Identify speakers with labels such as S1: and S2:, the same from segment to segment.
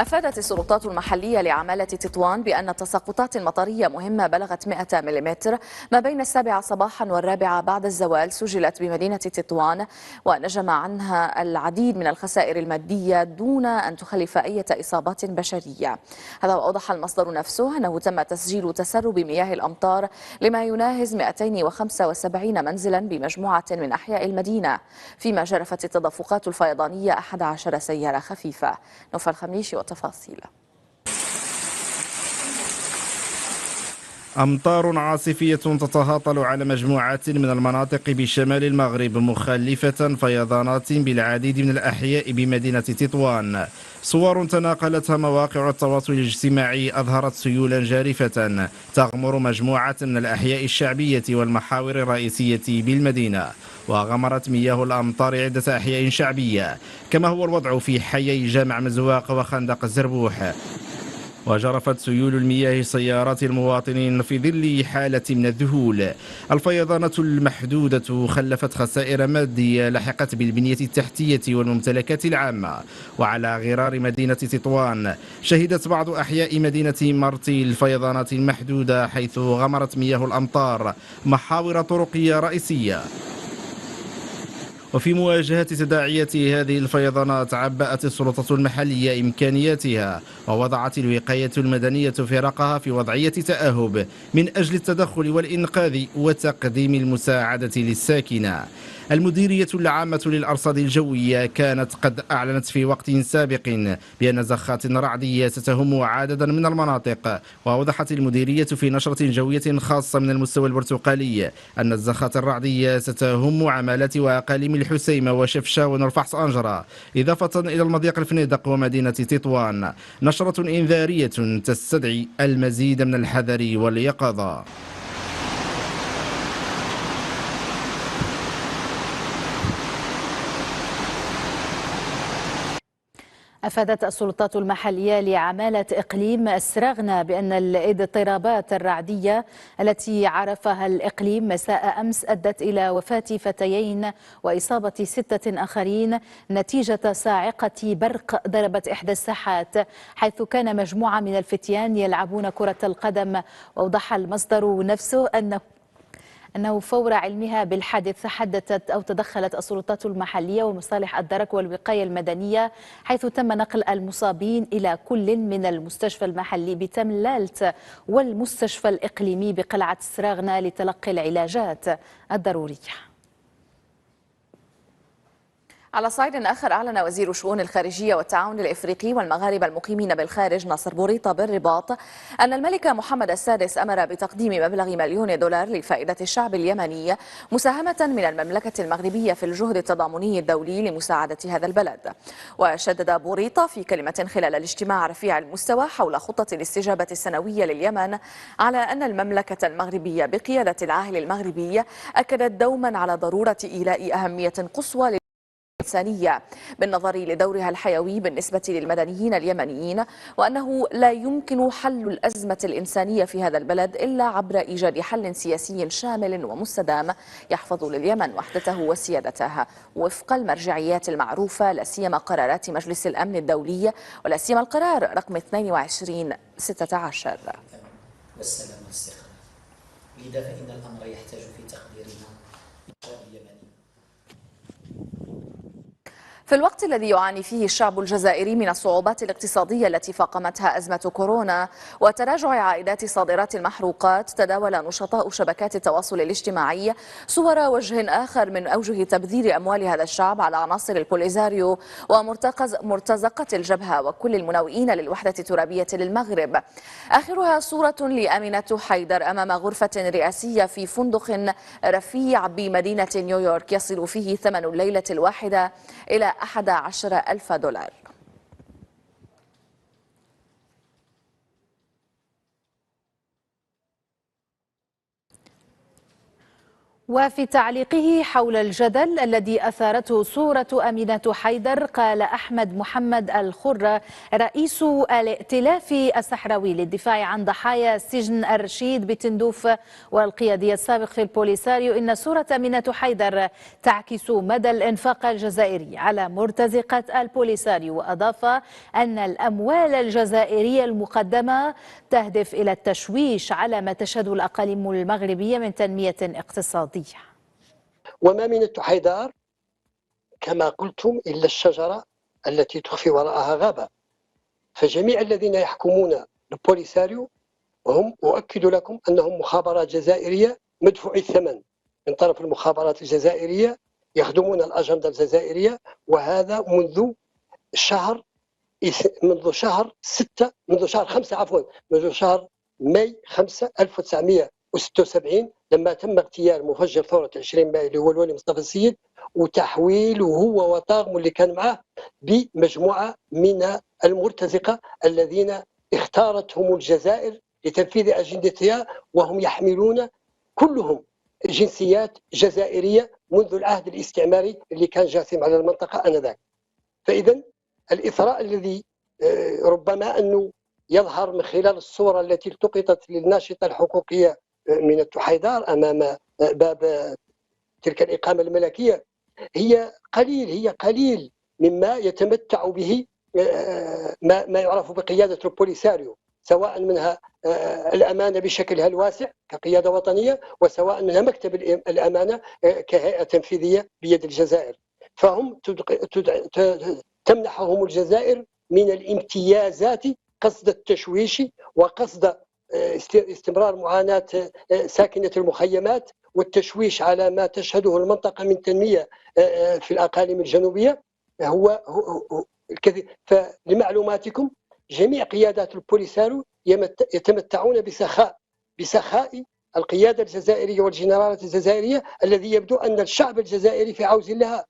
S1: أفادت السلطات المحلية لعمالة تطوان بأن التساقطات المطرية مهمة بلغت 100 ملم ما بين 7 صباحا و4 بعد الزوال سجلت بمدينة تطوان، ونجم عنها العديد من الخسائر المادية دون أن تخلف أي إصابات بشرية. هذا وأوضح المصدر نفسه أنه تم تسجيل تسرب مياه الأمطار لما يناهز 275 منزلا بمجموعة من أحياء المدينة، فيما جرفت التدفقات الفيضانية 11 سيارة خفيفة. نوفل الخميشي والتفاصيل.
S2: أمطار عاصفية تتهاطل على مجموعات من المناطق بشمال المغرب مخلفة فيضانات بالعديد من الأحياء بمدينة تطوان. صور تناقلتها مواقع التواصل الاجتماعي أظهرت سيولا جارفة تغمر مجموعة من الأحياء الشعبية والمحاور الرئيسية بالمدينة، وغمرت مياه الأمطار عدة أحياء شعبية، كما هو الوضع في حيي جامع مزواق وخندق الزربوح. وجرفت سيول المياه سيارات المواطنين في ظل حالة من الذهول. الفيضانات المحدودة خلفت خسائر مادية لحقت بالبنية التحتية والممتلكات العامة. وعلى غرار مدينة تطوان شهدت بعض أحياء مدينة مرتي الفيضانات المحدودة، حيث غمرت مياه الأمطار محاور طرقية رئيسية. وفي مواجهة تداعيات هذه الفيضانات عبأت السلطة المحلية إمكانياتها، ووضعت الوقاية المدنية فرقها في وضعية تأهب من أجل التدخل والإنقاذ وتقديم المساعدة للساكنة. المديرية العامة للأرصاد الجوية كانت قد أعلنت في وقت سابق بأن زخات رعدية ستهم عددا من المناطق، وأوضحت المديرية في نشرة جوية خاصة من المستوى البرتقالي أن الزخات الرعدية ستهم عمالات وأقاليم الحسيمة وشفشة ونرفحص أنجرة، إضافة إلى المضيق الفنيدق ومدينة تطوان. نشرة إنذارية تستدعي المزيد من الحذر واليقظة.
S3: أفادت السلطات المحلية لعمالة إقليم السراغنة بأن الاضطرابات الرعدية التي عرفها الإقليم مساء أمس أدت إلى وفاة فتيين وإصابة 6 آخرين نتيجة صاعقة برق ضربت إحدى الساحات، حيث كان مجموعة من الفتيان يلعبون كرة القدم. وأوضح المصدر نفسه أنه فور علمها بالحادث حدثت أو تدخلت السلطات المحلية ومصالح الدرك والوقاية المدنية، حيث تم نقل المصابين إلى كل من المستشفى المحلي بتملالت والمستشفى الإقليمي بقلعة السراغنة لتلقي العلاجات الضرورية.
S1: على صعيد آخر، أعلن وزير الشؤون الخارجية والتعاون الإفريقي والمغاربة المقيمين بالخارج ناصر بوريطة بالرباط أن الملك محمد السادس أمر بتقديم مبلغ $1,000,000 لفائدة الشعب اليمني مساهمة من المملكة المغربية في الجهد التضامني الدولي لمساعدة هذا البلد. وشدد بوريطة في كلمة خلال الاجتماع رفيع المستوى حول خطة الاستجابة السنوية لليمن على أن المملكة المغربية بقيادة العاهل المغربي أكدت دوما على ضرورة إيلاء أهمية قصوى الإنسانية بالنظر لدورها الحيوي بالنسبة للمدنيين اليمنيين، وأنه لا يمكن حل الأزمة الإنسانية في هذا البلد إلا عبر إيجاد حل سياسي شامل ومستدام يحفظ لليمن وحدته وسيادتها وفق المرجعيات المعروفة، لا سيما قرارات مجلس الأمن الدولي ولا سيما القرار رقم 2216.
S4: والسلام والاستقرار. لذا فإن الأمر يحتاج في تقديرنا اليمني.
S1: في الوقت الذي يعاني فيه الشعب الجزائري من الصعوبات الاقتصادية التي فاقمتها أزمة كورونا وتراجع عائدات صادرات المحروقات، تداول نشطاء شبكات التواصل الاجتماعي صور وجه آخر من أوجه تبذير أموال هذا الشعب على عناصر البوليزاريو ومرتزقة الجبهة وكل المنوئين للوحدة الترابية للمغرب. آخرها صورة لأمينة حيدر أمام غرفة رئاسية في فندق رفيع بمدينة نيويورك يصل فيه ثمن الليلة الواحدة إلى $11,000.
S3: وفي تعليقه حول الجدل الذي أثارته صورة أمينة حيدر، قال أحمد محمد الخرة رئيس الائتلاف الصحراوي للدفاع عن ضحايا سجن الرشيد بتندوف والقيادي السابق في البوليساريو إن صورة أمينة حيدر تعكس مدى الإنفاق الجزائري على مرتزقة البوليساريو، وأضاف أن الأموال الجزائرية المقدمة تهدف إلى التشويش على ما تشهده الأقاليم المغربية من تنمية اقتصادية.
S5: وما من حيدر كما قلتم إلا الشجرة التي تخفي وراءها غابة. فجميع الذين يحكمون البوليساريو هم، أؤكد لكم أنهم مخابرات جزائرية مدفوع الثمن من طرف المخابرات الجزائرية، يخدمون الأجندة الجزائرية، وهذا منذ شهر 5 1976 لما تم اغتيال مفجر ثورة 20 مايو اللي هو الولي مصطفى السيد، وتحويله هو وطاقم اللي كان معه بمجموعة من المرتزقة الذين اختارتهم الجزائر لتنفيذ أجندتها، وهم يحملون كلهم جنسيات جزائرية منذ العهد الاستعماري اللي كان جاثم على المنطقة آنذاك. فإذا الإثراء الذي ربما أنه يظهر من خلال الصورة التي التقطت للناشطة الحقوقية من حيدر أمام باب تلك الإقامة الملكية هي قليل مما يتمتع به ما يعرف بقيادة البوليساريو، سواء منها الأمانة بشكلها الواسع كقيادة وطنية، وسواء منها مكتب الأمانة كهيئة تنفيذية بيد الجزائر. فهم تمنحهم الجزائر من الامتيازات قصد التشويش وقصد استمرار معاناة ساكنة المخيمات والتشويش على ما تشهده المنطقة من تنمية في الأقاليم الجنوبية هو الكثير. فلمعلوماتكم جميع قيادات البوليساريو يتمتعون بسخاء القيادة الجزائرية والجنرالات الجزائرية الذي يبدو أن الشعب الجزائري في عوز لها.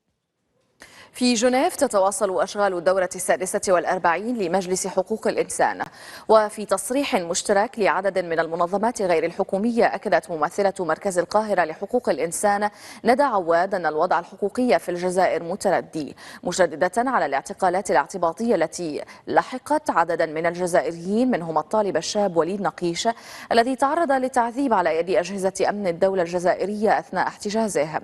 S1: في جنيف تتواصل أشغال الدورة 46 لمجلس حقوق الإنسان، وفي تصريح مشترك لعدد من المنظمات غير الحكومية أكدت ممثلة مركز القاهرة لحقوق الإنسان ندى عواد أن الوضع الحقوقي في الجزائر متردي، مشددة على الاعتقالات الاعتباطية التي لحقت عددا من الجزائريين منهم الطالب الشاب وليد نقيش الذي تعرض للتعذيب على يد أجهزة أمن الدولة الجزائرية أثناء احتجازه.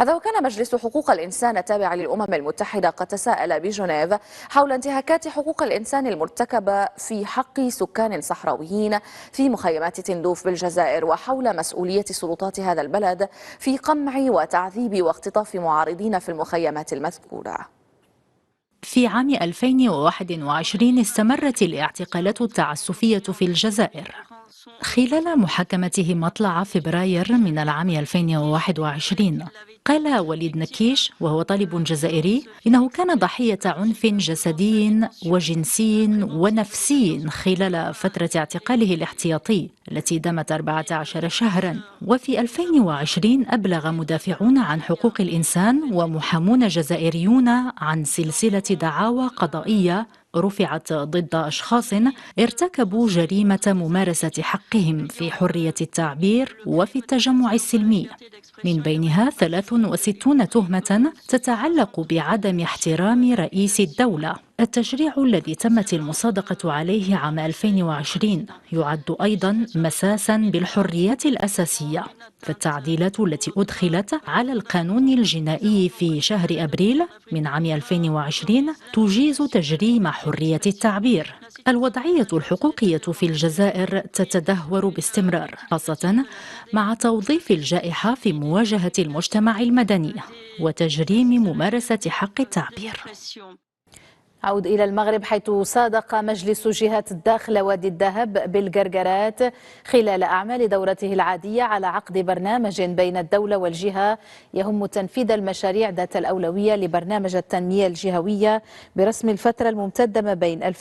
S1: هذا وكان مجلس حقوق الإنسان التابع للأمم المتحدة قد تساءل بجنيف حول انتهاكات حقوق الإنسان المرتكبة في حق سكان صحراويين في مخيمات تندوف بالجزائر، وحول مسؤولية سلطات هذا البلد في قمع وتعذيب واختطاف معارضين في المخيمات المذكورة.
S6: في عام 2021 استمرت الاعتقالات التعسفية في الجزائر. خلال محاكمته مطلع فبراير من العام 2021 قال وليد نكيش وهو طالب جزائري إنه كان ضحية عنف جسدي وجنسي ونفسي خلال فترة اعتقاله الاحتياطي التي دامت 14 شهرا. وفي 2020 أبلغ مدافعون عن حقوق الإنسان ومحامون جزائريون عن سلسلة دعاوى قضائية رفعت ضد أشخاص ارتكبوا جريمة ممارسة حقهم في حرية التعبير وفي التجمع السلمي، من بينها 63 تهمة تتعلق بعدم احترام رئيس الدولة. التشريع الذي تمت المصادقة عليه عام 2020 يعد أيضا مساسا بالحريات الأساسية، فالتعديلات التي أدخلت على القانون الجنائي في شهر أبريل من عام 2020 تجيز تجريم حرية التعبير. الوضعية الحقوقية في الجزائر تتدهور باستمرار، خاصة مع توظيف الجائحة في مواجهة المجتمع المدني وتجريم ممارسة حق التعبير.
S3: أعود إلى المغرب، حيث صادق مجلس جهات الداخل وادي الذهب بالقرقرات خلال أعمال دورته العادية على عقد برنامج بين الدولة والجهة يهم تنفيذ المشاريع ذات الأولوية لبرنامج التنمية الجهوية برسم الفترة الممتدة ما بين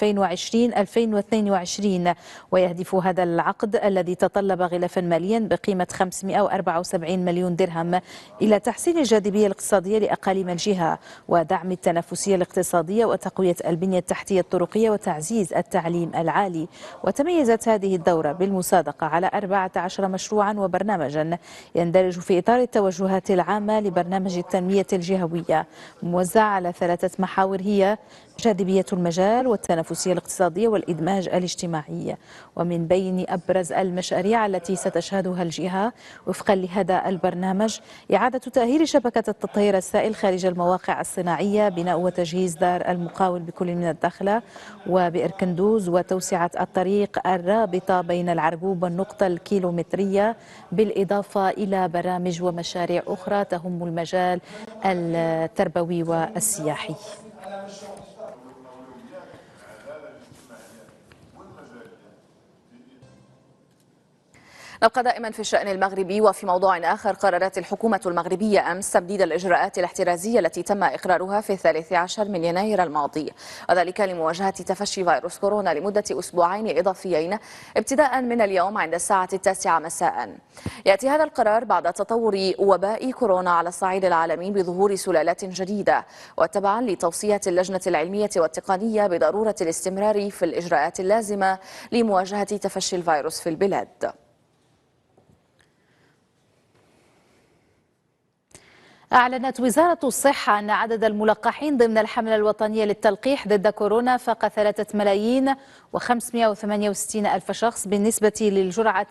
S3: 2020-2022، ويهدف هذا العقد الذي تطلب غلافا ماليا بقيمة 574 مليون درهم إلى تحسين الجاذبية الاقتصادية لأقاليم الجهة ودعم التنافسية الاقتصادية وتقوية تنمية البنية التحتية الطرقية وتعزيز التعليم العالي. وتميزت هذه الدورة بالمصادقة على 14 مشروعا وبرنامجا يندرج في إطار التوجهات العامة لبرنامج التنمية الجهوية، موزع على 3 محاور هي جاذبية المجال والتنافسية الاقتصادية والإدماج الاجتماعي. ومن بين أبرز المشاريع التي ستشهدها الجهة وفقا لهذا البرنامج إعادة تأهيل شبكة التطهير السائل خارج المواقع الصناعية، بناء وتجهيز دار المقاول بكل من الدخلة وبئر كندوز، وتوسعة الطريق الرابطة بين العرقوب والنقطة الكيلومترية، بالإضافة إلى برامج ومشاريع أخرى تهم المجال التربوي والسياحي.
S1: نبقى دائما في الشأن المغربي. وفي موضوع آخر، قررت الحكومة المغربية أمس تمديد الإجراءات الاحترازية التي تم إقرارها في 13 من يناير الماضي، وذلك لمواجهة تفشي فيروس كورونا لمدة أسبوعين إضافيين ابتداء من اليوم عند الساعة 9 مساء. يأتي هذا القرار بعد تطور وباء كورونا على الصعيد العالمي بظهور سلالات جديدة، وتبعا لتوصية اللجنة العلمية والتقنية بضرورة الاستمرار في الإجراءات اللازمة لمواجهة تفشي الفيروس في البلاد.
S3: أعلنت وزارة الصحة أن عدد الملقحين ضمن الحملة الوطنية للتلقيح ضد كورونا فاق 3,568,000 شخص بالنسبة للجرعة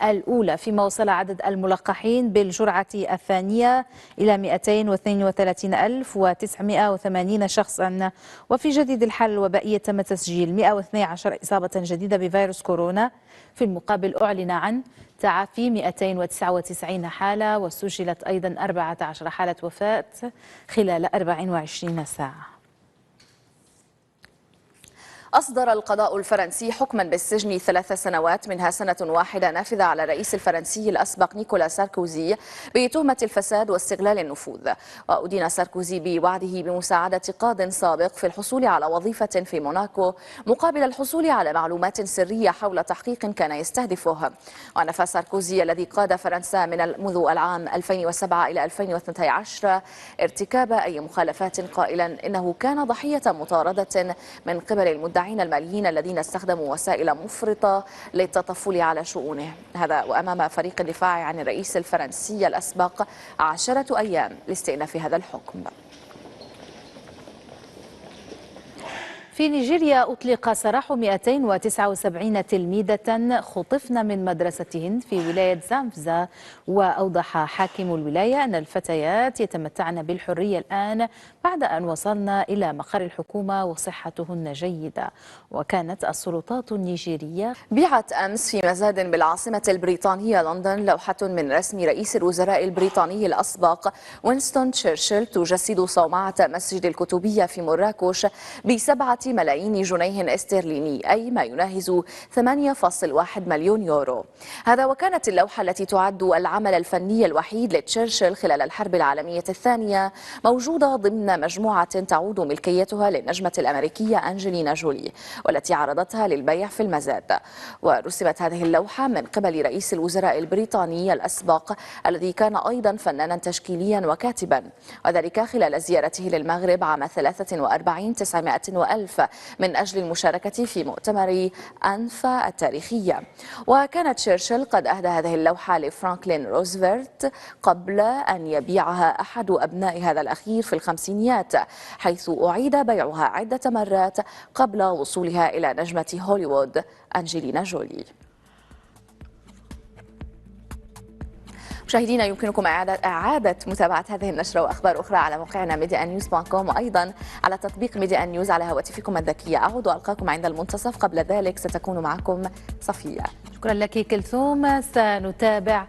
S3: الأولى، فيما وصل عدد الملقحين بالجرعة الثانية إلى 232,980 شخصا. وفي جديد الحالة الوبائية تم تسجيل 112 إصابة جديدة بفيروس كورونا، في المقابل أعلن عن تعافي 299 حالة، وسجلت أيضا 14 حالة وفاة خلال 24 ساعة.
S1: أصدر القضاء الفرنسي حكما بالسجن 3 سنوات منها سنة واحدة نافذة على الرئيس الفرنسي الأسبق نيكولا ساركوزي بتهمة الفساد واستغلال النفوذ. وأدين ساركوزي بوعده بمساعدة قاض سابق في الحصول على وظيفة في موناكو مقابل الحصول على معلومات سرية حول تحقيق كان يستهدفه. ونفى ساركوزي الذي قاد فرنسا منذ العام 2007 إلى 2012 ارتكاب أي مخالفات، قائلا إنه كان ضحية مطاردة من قبل المدعين الماليين الذين استخدموا وسائل مفرطة للتطفل على شؤونه. هذا وأمام فريق الدفاع عن الرئيس الفرنسي الأسبق 10 أيام لاستئناف هذا الحكم.
S3: في نيجيريا أطلق سراح 279 تلميذة خطفن من مدرستهن في ولاية زامفزا. وأوضح حاكم الولاية أن الفتيات يتمتعن بالحرية الآن بعد أن وصلن إلى مقر الحكومة وصحتهن جيدة. وكانت السلطات النيجيرية
S1: بيعت أمس في مزاد بالعاصمة البريطانية لندن لوحة من رسم رئيس الوزراء البريطاني الأسبق وينستون تشرشل تجسد صومعة مسجد الكتبية في مراكش ب7 ملايين جنيه استرليني، أي ما يناهز 8.1 مليون يورو. هذا وكانت اللوحة التي تعد العمل الفني الوحيد لتشرشل خلال الحرب العالمية الثانية موجودة ضمن مجموعة تعود ملكيتها للنجمة الأمريكية أنجلينا جولي، والتي عرضتها للبيع في المزاد. ورسمت هذه اللوحة من قبل رئيس الوزراء البريطاني الأسبق الذي كان أيضا فنانا تشكيليا وكاتبا، وذلك خلال زيارته للمغرب عام 43,900,000 من أجل المشاركة في مؤتمر أنفا التاريخية. وكانت تشرشل قد أهدى هذه اللوحة لفرانكلين روزفلت قبل أن يبيعها أحد أبناء هذا الأخير في الخمسينيات، حيث أعيد بيعها عدة مرات قبل وصولها إلى نجمة هوليوود أنجلينا جولي. مشاهدينا، يمكنكم إعادة متابعة هذه النشرة وأخبار أخرى على موقعنا medianews.com، وأيضا على تطبيق ميديا نيوز على هواتفكم الذكية. أعود وألقاكم عند المنتصف، قبل ذلك ستكون معكم صفية.
S3: شكرا لك كلثوم. سنتابع.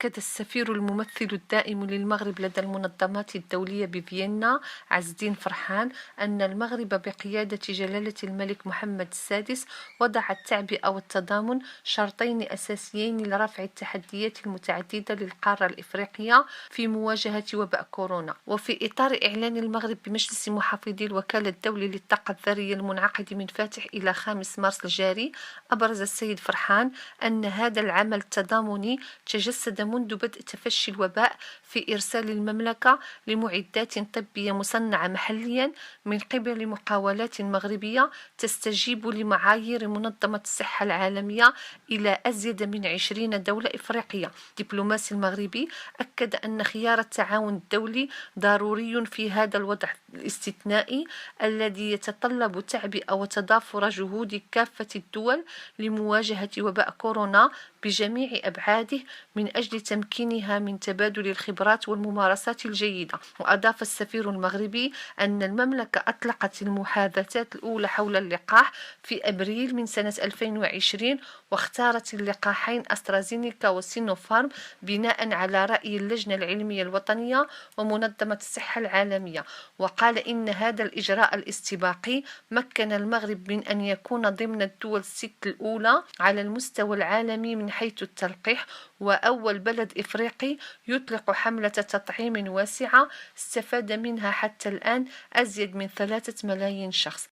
S7: أكد السفير الممثل الدائم للمغرب لدى المنظمات الدولية بفيينا عز الدين فرحان أن المغرب بقيادة جلالة الملك محمد السادس وضع التعبئة والتضامن شرطين أساسيين لرفع التحديات المتعددة للقارة الإفريقية في مواجهة وباء كورونا. وفي إطار إعلان المغرب بمجلس محافظي الوكالة الدولي للطاقة الذرية المنعقد من فاتح إلى 5 مارس الجاري، أبرز السيد فرحان أن هذا العمل التضامني تجسد منذ بدء تفشي الوباء في إرسال المملكة لمعدات طبية مصنعة محليا من قبل مقاولات مغربية تستجيب لمعايير منظمة الصحة العالمية إلى أزيد من 20 دولة إفريقية. الدبلوماسي المغربي أكد أن خيار التعاون الدولي ضروري في هذا الوضع الاستثنائي الذي يتطلب تعبئة وتضافر جهود كافة الدول لمواجهة وباء كورونا بجميع أبعاده من أجل تمكينها من تبادل الخبرات والممارسات الجيدة. وأضاف السفير المغربي أن المملكة أطلقت المحادثات الأولى حول اللقاح في أبريل من سنة 2020 واختارت اللقاحين أسترازينيكا وسينوفارم بناء على رأي اللجنة العلمية الوطنية ومنظمة الصحة العالمية. وقال إن هذا الإجراء الاستباقي مكن المغرب من أن يكون ضمن الدول الست الأولى على المستوى العالمي من حيث التلقيح، وأول بلد إفريقي يطلق حملة تطعيم واسعة استفاد منها حتى الآن أزيد من 3 ملايين شخص.